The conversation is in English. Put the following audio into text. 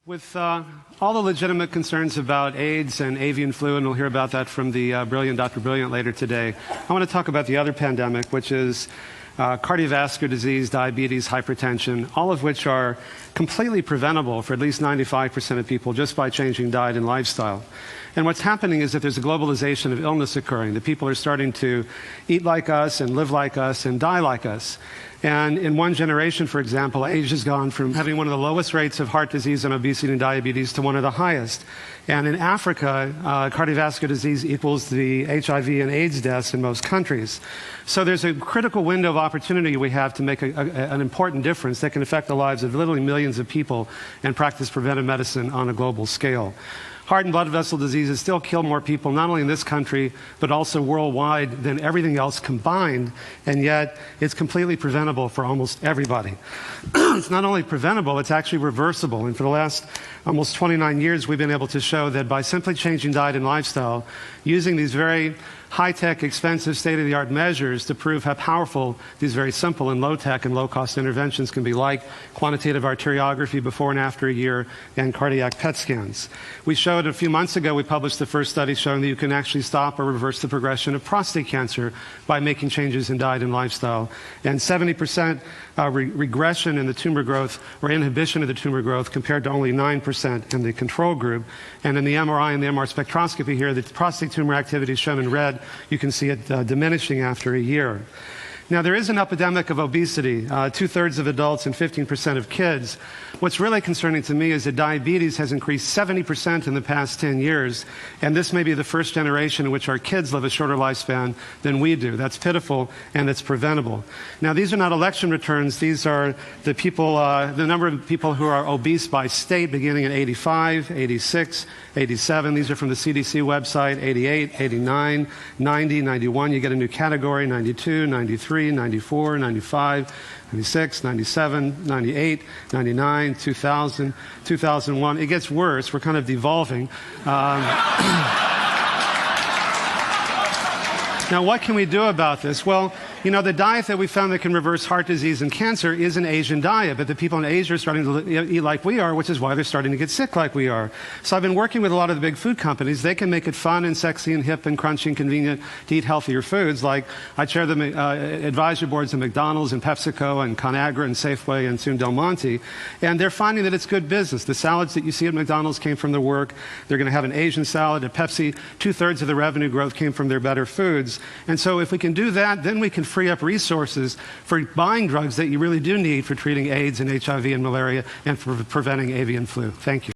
With all the legitimate concerns about AIDS and avian flu, and we'll hear about that from the brilliant Dr. Brilliant later today, I want to talk about the other pandemic, which is cardiovascular disease, diabetes, hypertension, all of which are completely preventable for at least 95% of people just by changing diet and lifestyle. And what's happening is that there's a globalization of illness occurring. The people are starting to eat like us and live like us and die like us. And in one generation, for example, Asia has gone from having one of the lowest rates of heart disease and obesity and diabetes to one of the highest. And in Africa, cardiovascular disease equals the HIV and AIDS deaths in most countries. So there's a critical window of opportunity we have to make an important difference that can affect the lives of literally millions of people and practice preventive medicine on a global scale. Heart and blood vessel diseases still kill more people, not only in this country, but also worldwide than everything else combined, and yet it's completely preventable for almost everybody. It's not only preventable, it's actually reversible. And for the last almost 29 years, we've been able to show that by simply changing diet and lifestyle, using these very high-tech, expensive, state-of-the-art measures to prove how powerful these very simple and low-tech and low-cost interventions can be, like quantitative arteriography before and after a year and cardiac PET scans. We showed a few months ago, we published the first study showing that you can actually stop or reverse the progression of prostate cancer by making changes in diet and lifestyle. And 70% regression in the tumor growth or inhibition of the tumor growth compared to only 9% in the control group. And in the MRI and the MR spectroscopy here, the prostate tumor activity is shown in red. You can see it diminishing after a year. Now, there is an epidemic of obesity, 2/3 of adults and 15% of kids. What's really concerning to me is that diabetes has increased 70% in the past 10 years, and this may be the first generation in which our kids live a shorter lifespan than we do. That's pitiful, and it's preventable. Now, these are not election returns. These are the people, the number of people who are obese by state beginning in 85, 86, 87. These are from the CDC website, 88, 89, 90, 91. You get a new category, 92, 93. 94, 95, 96, 97, 98, 99, 2000, 2001. It gets worse. We're kind of devolving. Now, what can we do about this? Well, you know, the diet that we found that can reverse heart disease and cancer is an Asian diet, but the people in Asia are starting to eat like we are, which is why they're starting to get sick like we are. So I've been working with a lot of the big food companies. They can make it fun and sexy and hip and crunchy and convenient to eat healthier foods. Like I chair the advisory boards of McDonald's and PepsiCo and ConAgra and Safeway and soon Del Monte, and they're finding that it's good business. The salads that you see at McDonald's came from their work. They're going to have an Asian salad. At Pepsi, 2/3 of the revenue growth came from their better foods. And so if we can do that, then we can free up resources for buying drugs that you really do need for treating AIDS and HIV and malaria and for preventing avian flu. Thank you.